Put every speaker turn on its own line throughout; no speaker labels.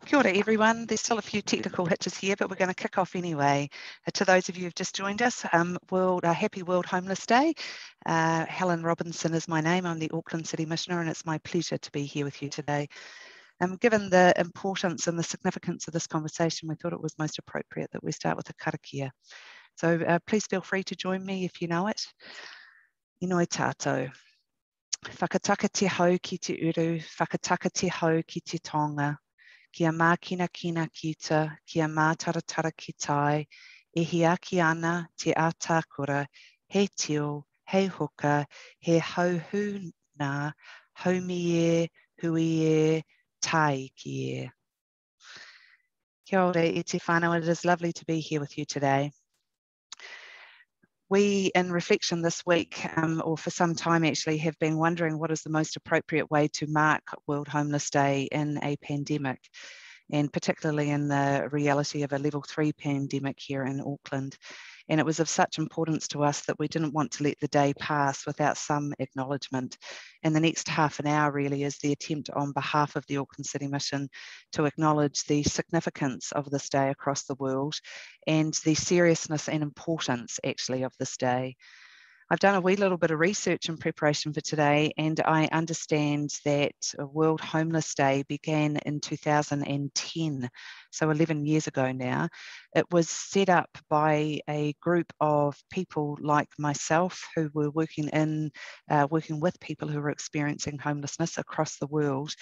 Kia ora everyone. There's still a few technical hitches here, but we're going to kick off anyway. To those of you who've just joined us, happy World Homeless Day. Helen Robinson is my name. I'm the Auckland City Missioner, and it's my pleasure to be here with you today. Given the importance and the significance of this conversation, we thought it was most appropriate that we start with a karakia. So please feel free to join me if you know it. Inoi tātou. Whakataka te hau ki te uru, whakataka te hau ki te tonga. Kia mākina kina kita, kia mātaratara ki tai, e hiaki ana te ātākura, he tio, he hoka, he hauhu nā, haumi e, hui e, tai ki e. Kia ora e te whānau, it is lovely to be here with you today. We, in reflection this week, or for some time actually, have been wondering what is the most appropriate way to mark World Homeless Day in a pandemic, and particularly in the reality of a level 3 pandemic here in Auckland. And it was of such importance to us that we didn't want to let the day pass without some acknowledgement. And the next half an hour really is the attempt on behalf of the Auckland City Mission to acknowledge the significance of this day across the world and the seriousness and importance actually of this day. I've done a wee little bit of research in preparation for today, and I understand that World Homeless Day began in 2010, so 11 years ago now. It was set up by a group of people like myself who were working with people who were experiencing homelessness across the world,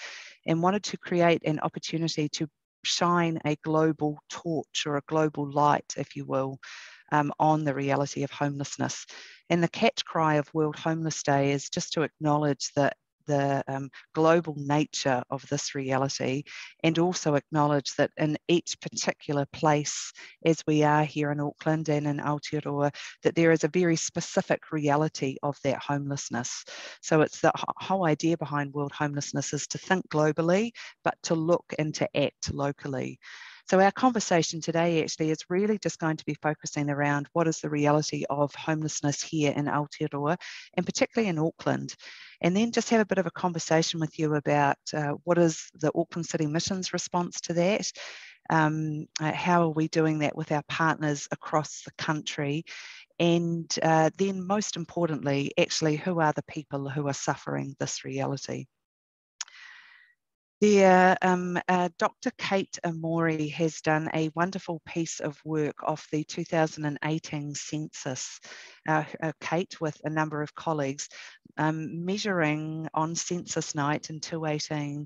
and wanted to create an opportunity to shine a global torch or a global light, if you will, on the reality of homelessness. And the catch cry of World Homeless Day is just to acknowledge the global nature of this reality, and also acknowledge that in each particular place, as we are here in Auckland and in Aotearoa, that there is a very specific reality of that homelessness. So it's the whole idea behind World Homelessness is to think globally, but to look and to act locally. So our conversation today actually is really just going to be focusing around what is the reality of homelessness here in Aotearoa, and particularly in Auckland. And then just have a bit of a conversation with you about what is the Auckland City Mission's response to that, how are we doing that with our partners across the country, and then most importantly, actually, who are the people who are suffering this reality. Dr. Kate Amori has done a wonderful piece of work off the 2018 census. Kate, with a number of colleagues, measuring on census night in 2018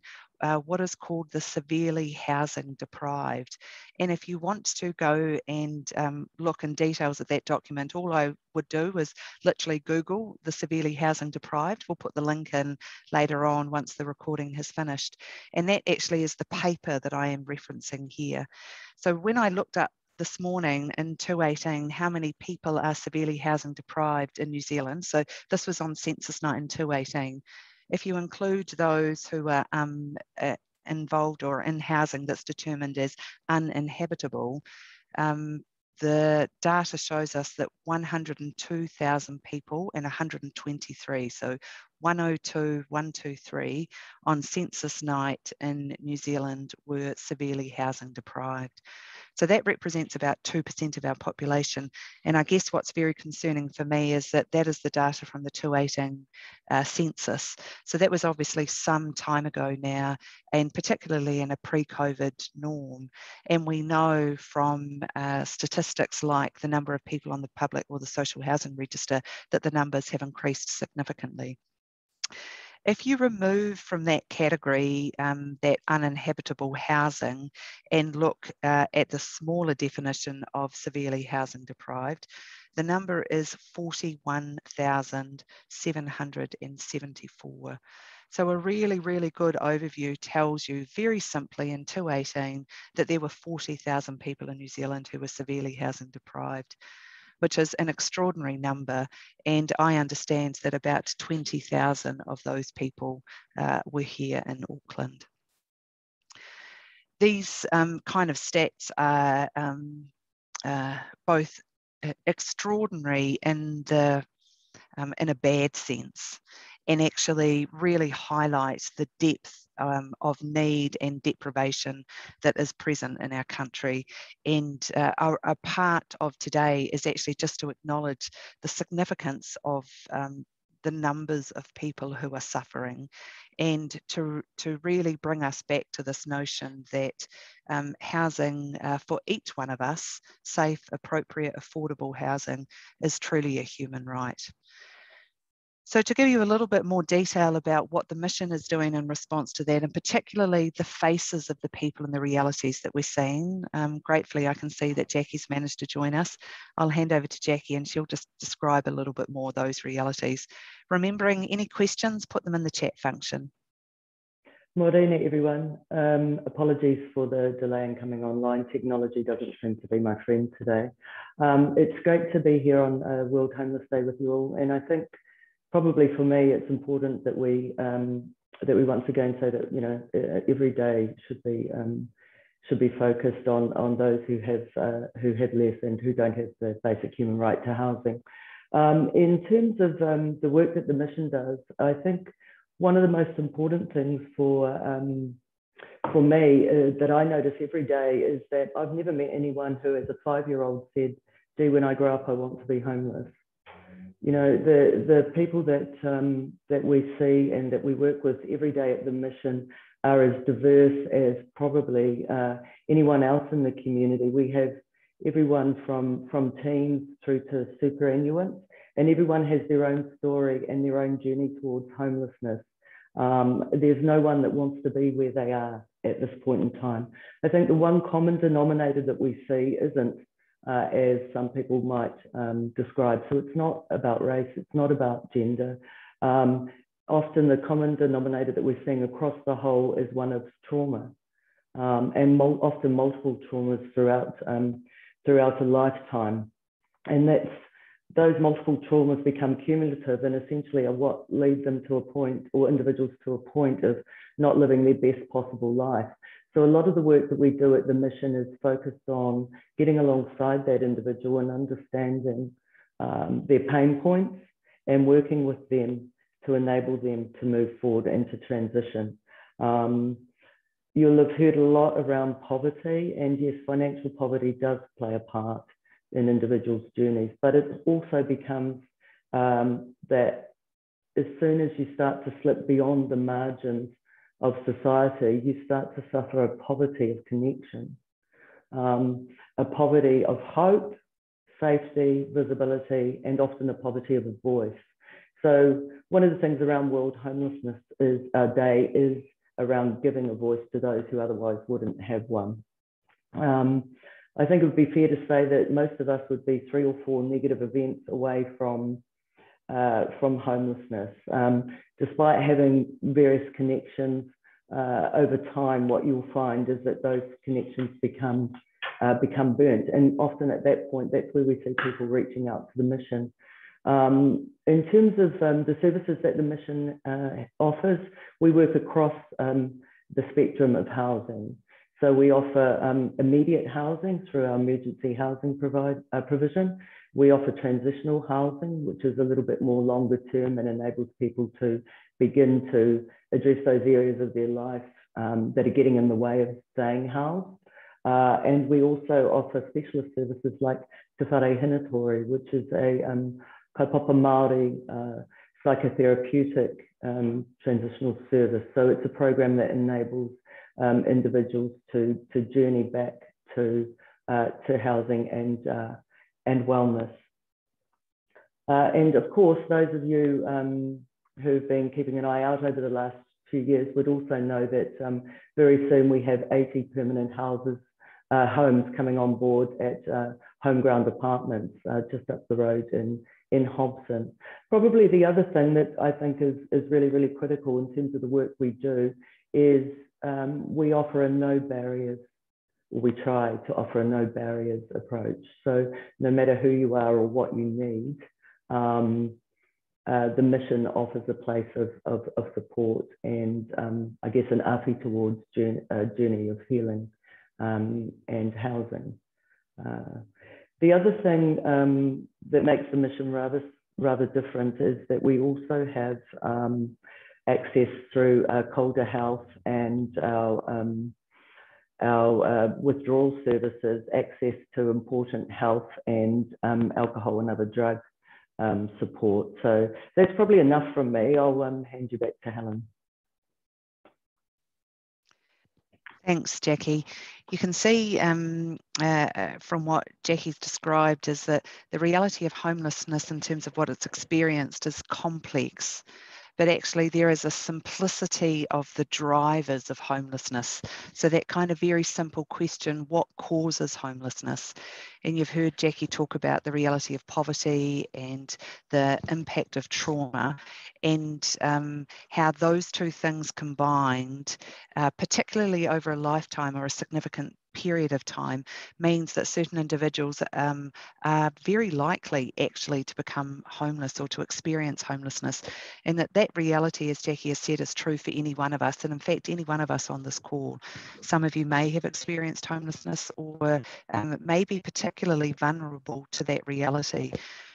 what is called the severely housing deprived. And if you want to go and look in details at that document, all I would do is literally Google the severely housing deprived. We'll put the link in later on once the recording has finished. And that actually is the paper that I am referencing here. So when I looked up this morning in 2018 how many people are severely housing deprived in New Zealand, so this was on census night in 2018, if you include those who are involved or in housing that's determined as uninhabitable, the data shows us that 102,000 people and 123, so 102, 123 on census night in New Zealand were severely housing deprived. So that represents about 2% of our population. And I guess what's very concerning for me is that that is the data from the 2018 census. So that was obviously some time ago now, and particularly in a pre-COVID norm. And we know from statistics like the number of people on the public or the social housing register that the numbers have increased significantly. If you remove from that category that uninhabitable housing and look at the smaller definition of severely housing deprived, the number is 41,774. So a really, really good overview tells you very simply in 2018 that there were 40,000 people in New Zealand who were severely housing deprived, which is an extraordinary number. And I understand that about 20,000 of those people were here in Auckland. These kind of stats are both extraordinary in a bad sense, and actually really highlight the depth of need and deprivation that is present in our country. And a part of today is actually just to acknowledge the significance of the numbers of people who are suffering, and to really bring us back to this notion that housing for each one of us, safe, appropriate, affordable housing, is truly a human right. So to give you a little bit more detail about what the mission is doing in response to that, and particularly the faces of the people and the realities that we're seeing, gratefully I can see that Jackie's managed to join us. I'll hand over to Jackie and she'll just describe a little bit more those realities. Remembering, any questions, put them in the chat function.
Morena, everyone. Apologies for the delay in coming online. Technology doesn't seem to be my friend today. It's great to be here on World Homeless Day with you all, and I think probably for me, it's important that we once again say that, you know, every day should be focused on those who have less and who don't have the basic human right to housing. In terms of the work that the mission does, I think one of the most important things for me that I notice every day is that I've never met anyone who, as a 5-year-old, said, "Gee, when I grow up, I want to be homeless." You know, the people that we see and that we work with every day at the mission are as diverse as probably anyone else in the community. We have everyone from teens through to superannuants, and everyone has their own story and their own journey towards homelessness. There's no one that wants to be where they are at this point in time. I think the one common denominator that we see isn't as some people might describe. So it's not about race, it's not about gender. Often the common denominator that we're seeing across the whole is one of trauma, and often multiple traumas throughout a lifetime. And those multiple traumas become cumulative and essentially are what lead them to a point, or individuals to a point, of not living their best possible life. So a lot of the work that we do at the mission is focused on getting alongside that individual and understanding their pain points and working with them to enable them to move forward and to transition. You'll have heard a lot around poverty, and yes, financial poverty does play a part in individuals' journeys, but it also becomes that as soon as you start to slip beyond the margins of society, you start to suffer a poverty of connection, a poverty of hope, safety, visibility, and often a poverty of a voice. So one of the things around World Homelessness Day is around giving a voice to those who otherwise wouldn't have one. I think it would be fair to say that most of us would be 3 or 4 negative events away from homelessness. Despite having various connections, over time, what you'll find is that those connections become burnt. And often at that point, that's where we see people reaching out to the mission. In terms of the services that the mission offers, we work across the spectrum of housing. So we offer immediate housing through our emergency housing provision. We offer transitional housing, which is a little bit more longer term and enables people to begin to address those areas of their life that are getting in the way of staying housed. And we also offer specialist services like Te Whare Hinatori, which is a kaupapa Māori psychotherapeutic transitional service. So it's a program that enables individuals to journey back to housing and wellness. And of course, those of you who've been keeping an eye out over the last few years would also know that very soon we have 80 permanent homes coming on board at Homeground Apartments just up the road in Hobson. Probably the other thing that I think is really, really critical in terms of the work we do is we offer a no barriers, or we try to offer a no barriers approach. So no matter who you are or what you need, the mission offers a place of support and I guess an api towards a journey of healing and housing. The other thing that makes the mission rather rather different is that we also have access through Kōrero Health and our withdrawal services, access to important health and alcohol and other drug support. So that's probably enough from me. I'll hand you back to Helen.
Thanks, Jackie. You can see from what Jackie's described is that the reality of homelessness in terms of what it's experienced is complex. But actually there is a simplicity of the drivers of homelessness. So that kind of very simple question, what causes homelessness? And you've heard Jackie talk about the reality of poverty and the impact of trauma, and how those two things combined, particularly over a lifetime or a significant period of time, means that certain individuals are very likely actually to become homeless or to experience homelessness, and that reality, as Jackie has said, is true for any one of us, and in fact any one of us on this call. Some of you may have experienced homelessness or may be particularly vulnerable to that reality.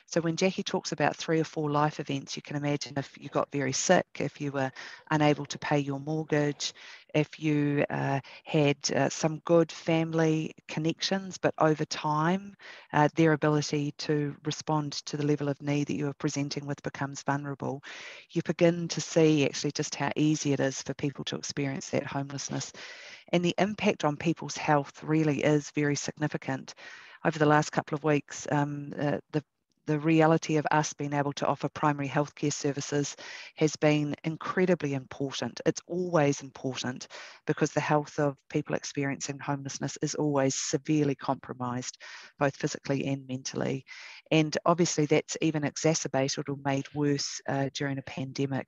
So when Jackie talks about 3 or 4 life events, you can imagine if you got very sick, if you were unable to pay your mortgage, if you had some good family connections, but over time, their ability to respond to the level of need that you are presenting with becomes vulnerable, you begin to see actually just how easy it is for people to experience that homelessness. And the impact on people's health really is very significant. Over the last couple of weeks, the reality of us being able to offer primary healthcare services has been incredibly important. It's always important because the health of people experiencing homelessness is always severely compromised, both physically and mentally. And obviously that's even exacerbated or made worse during a pandemic.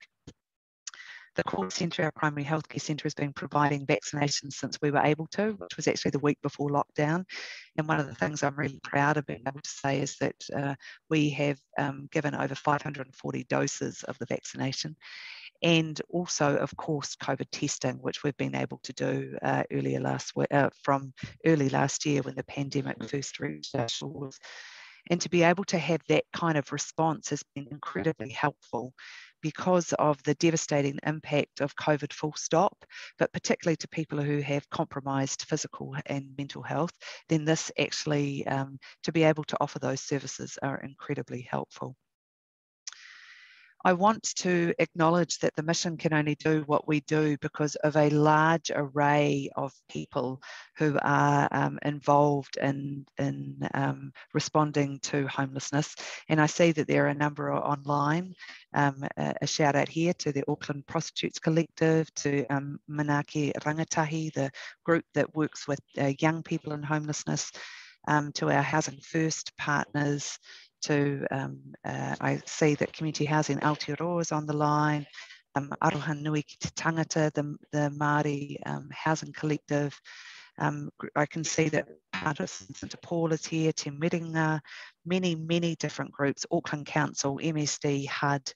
The call centre, our primary healthcare centre, has been providing vaccinations since we were able to, which was actually the week before lockdown. And one of the things I'm really proud of being able to say is that we have given over 540 doses of the vaccination. And also, of course, COVID testing, which we've been able to do from early last year when the pandemic first reached our shores. And to be able to have that kind of response has been incredibly helpful because of the devastating impact of COVID full stop, but particularly to people who have compromised physical and mental health, then this actually, to be able to offer those services are incredibly helpful. I want to acknowledge that the mission can only do what we do because of a large array of people who are involved in responding to homelessness. And I see that there are a number online. A shout out here to the Auckland Prostitutes Collective, to Manaaki Rangatahi, the group that works with young people in homelessness, to our Housing First partners, to I see that Community Housing Aotearoa is on the line, Aroha Nui ki Te Tangata, the Māori Housing Collective. I can see that part of St Paul is here, Te Miringa, many different groups, Auckland Council, MSD, HUD.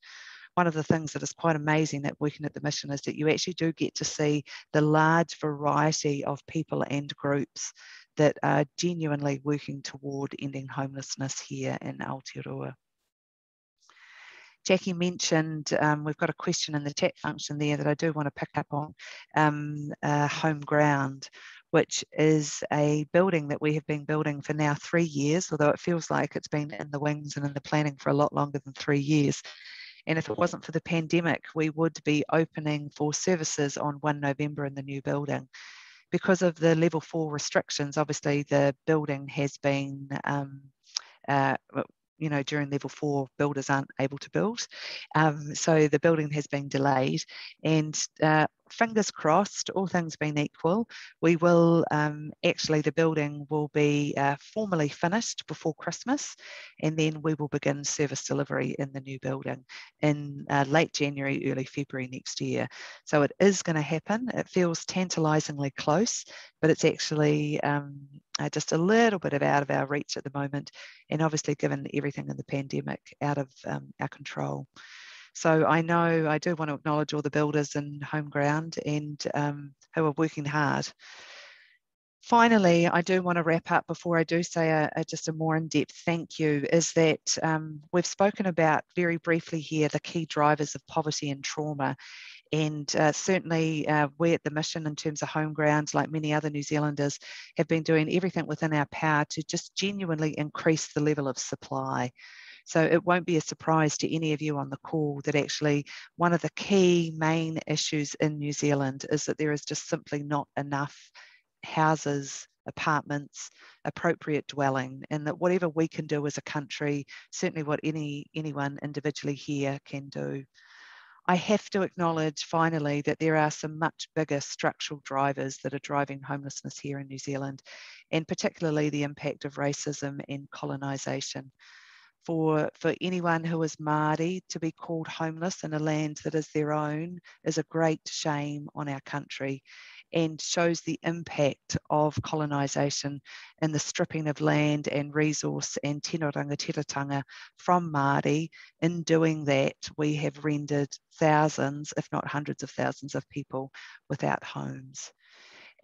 One of the things that is quite amazing that working at the mission is that you actually do get to see the large variety of people and groups that are genuinely working toward ending homelessness here in Aotearoa. Jackie mentioned, we've got a question in the chat function there that I do want to pick up on, Home Ground, which is a building that we have been building for now 3 years, although it feels like it's been in the wings and in the planning for a lot longer than 3 years. And if it wasn't for the pandemic, we would be opening for services on 1 November in the new building. Because of the level 4 restrictions, obviously the building has been, during level 4, builders aren't able to build. So the building has been delayed, and fingers crossed, all things being equal, we will the building will be formally finished before Christmas, and then we will begin service delivery in the new building in late January, early February next year. So it is going to happen. It feels tantalisingly close, but it's actually just a little bit out of our reach at the moment, and obviously given everything in the pandemic, out of our control. So I know I do want to acknowledge all the builders in Home Ground and who are working hard. Finally, I do want to wrap up before I do say just a more in-depth thank you, is that we've spoken about very briefly here the key drivers of poverty and trauma. And certainly we at the mission, in terms of home grounds, like many other New Zealanders, have been doing everything within our power to just genuinely increase the level of supply. So it won't be a surprise to any of you on the call that actually one of the key main issues in New Zealand is that there is just simply not enough houses, apartments, appropriate dwelling, and that whatever we can do as a country, certainly what anyone individually here can do. I have to acknowledge finally that there are some much bigger structural drivers that are driving homelessness here in New Zealand, and particularly the impact of racism and colonisation. For anyone who is Māori to be called homeless in a land that is their own is a great shame on our country, and shows the impact of colonisation in the stripping of land and resource and tino rangatiratanga from Māori. In doing that, we have rendered thousands, if not hundreds of thousands of people without homes.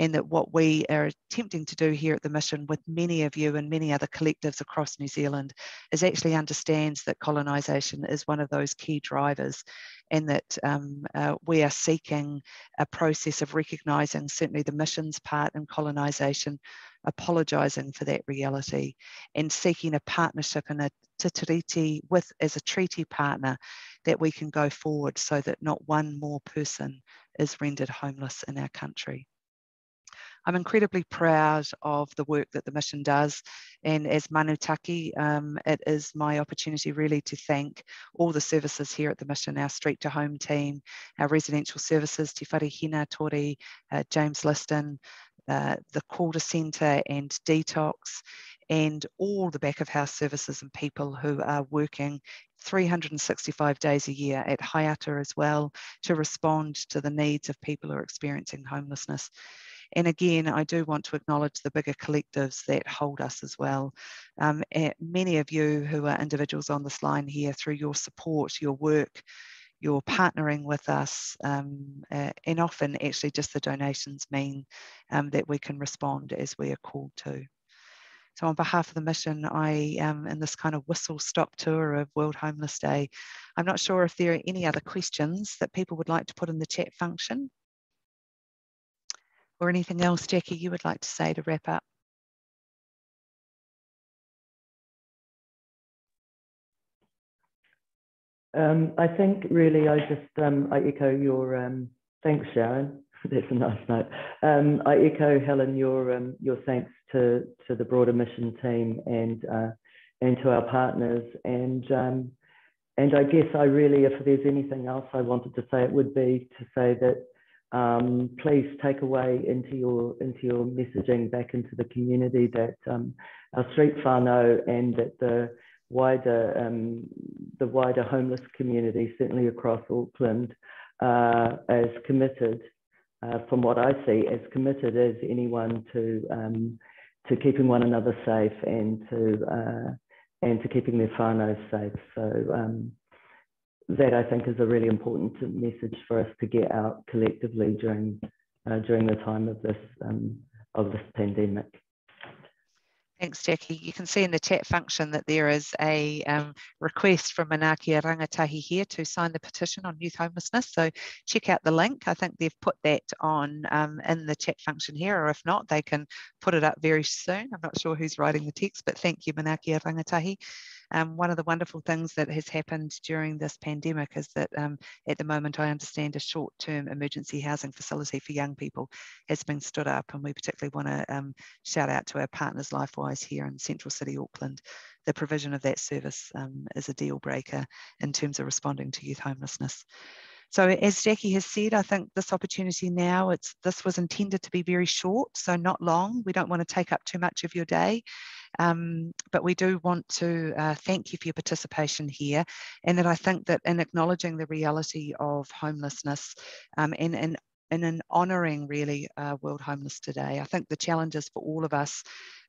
And that what we are attempting to do here at the mission with many of you and many other collectives across New Zealand is actually understands that colonisation is one of those key drivers, and that we are seeking a process of recognising certainly the mission's part in colonisation, apologising for that reality, and seeking a partnership and a tiriti with as a treaty partner that we can go forward so that not one more person is rendered homeless in our country. I'm incredibly proud of the work that the mission does, and as manutaki, it is my opportunity really to thank all the services here at the mission, our Street to Home team, our residential services, Te Whare Hina Tori, James Liston, the Calder Centre and Detox, and all the back of house services and people who are working 365 days a year at Haiata as well to respond to the needs of people who are experiencing homelessness. And again, I do want to acknowledge the bigger collectives that hold us as well. Many of you who are individuals on this line here, through your support, your work, your partnering with us, and often actually just the donations mean that we can respond as we are called to. So on behalf of the mission, I am in this kind of whistle-stop tour of World Homeless Day. I'm not sure if there are any other questions that people would like to put in the chat function, or anything else, Jackie, you would like to say to wrap up?
I think really I echo your, thanks Sharon, that's a nice note. I echo Helen, your thanks to the broader mission team and to our partners. And I guess I really, if there's anything else I wanted to say, it would be to say that please take away into your messaging back into the community that our street whānau and that the wider homeless community, certainly across Auckland, as committed, from what I see, as committed as anyone to keeping one another safe and to keeping their whānau safe. So that I think is a really important message for us to get out collectively during the time of this pandemic.
Thanks, Jackie. You can see in the chat function that there is a request from Manakia Rangatahi here to sign the petition on youth homelessness. So check out the link. I think they've put that on in the chat function here, or if not, they can put it up very soon. I'm not sure who's writing the text, but thank you, Manakia Rangatahi. One of the wonderful things that has happened during this pandemic is that at the moment, I understand a short-term emergency housing facility for young people has been stood up, and we particularly want to shout out to our partners LifeWise here in Central City, Auckland. The provision of that service is a deal breaker in terms of responding to youth homelessness. So as Jackie has said, I think this opportunity now, this was intended to be very short, so not long. We don't want to take up too much of your day, but we do want to thank you for your participation here, and that I think that in acknowledging the reality of homelessness and in honouring really World Homeless Today, I think the challenges for all of us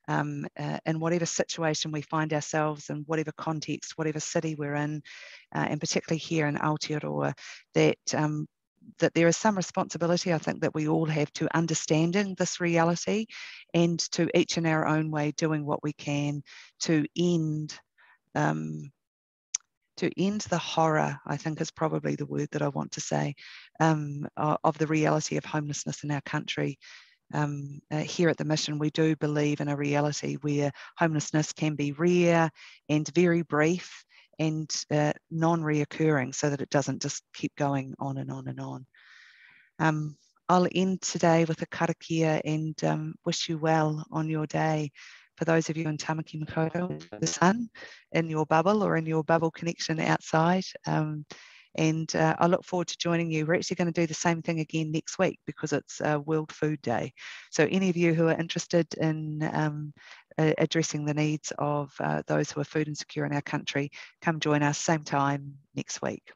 in whatever situation we find ourselves in, whatever context, whatever city we're in, and particularly here in Aotearoa, that that there is some responsibility, I think, that we all have to understanding this reality, and to each in our own way doing what we can to end the horror, I think is probably the word that I want to say, of the reality of homelessness in our country. Here at the mission, we do believe in a reality where homelessness can be rare and very brief and non-reoccurring, so that it doesn't just keep going on and on and on. I'll end today with a karakia and wish you well on your day. For those of you in Tamaki Makaurau, the sun in your bubble or in your bubble connection outside. I look forward to joining you. We're actually going to do the same thing again next week because it's World Food Day. So any of you who are interested in addressing the needs of those who are food insecure in our country, come join us same time next week.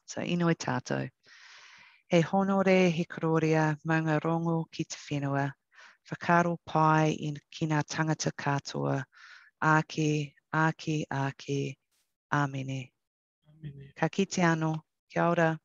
So inoi tātou. He honore he kororia maunga rongo ki te whenua, whakaro pai in kina tangata katoa, ake, ake, ake, amene. Ka kite anō, kia ora.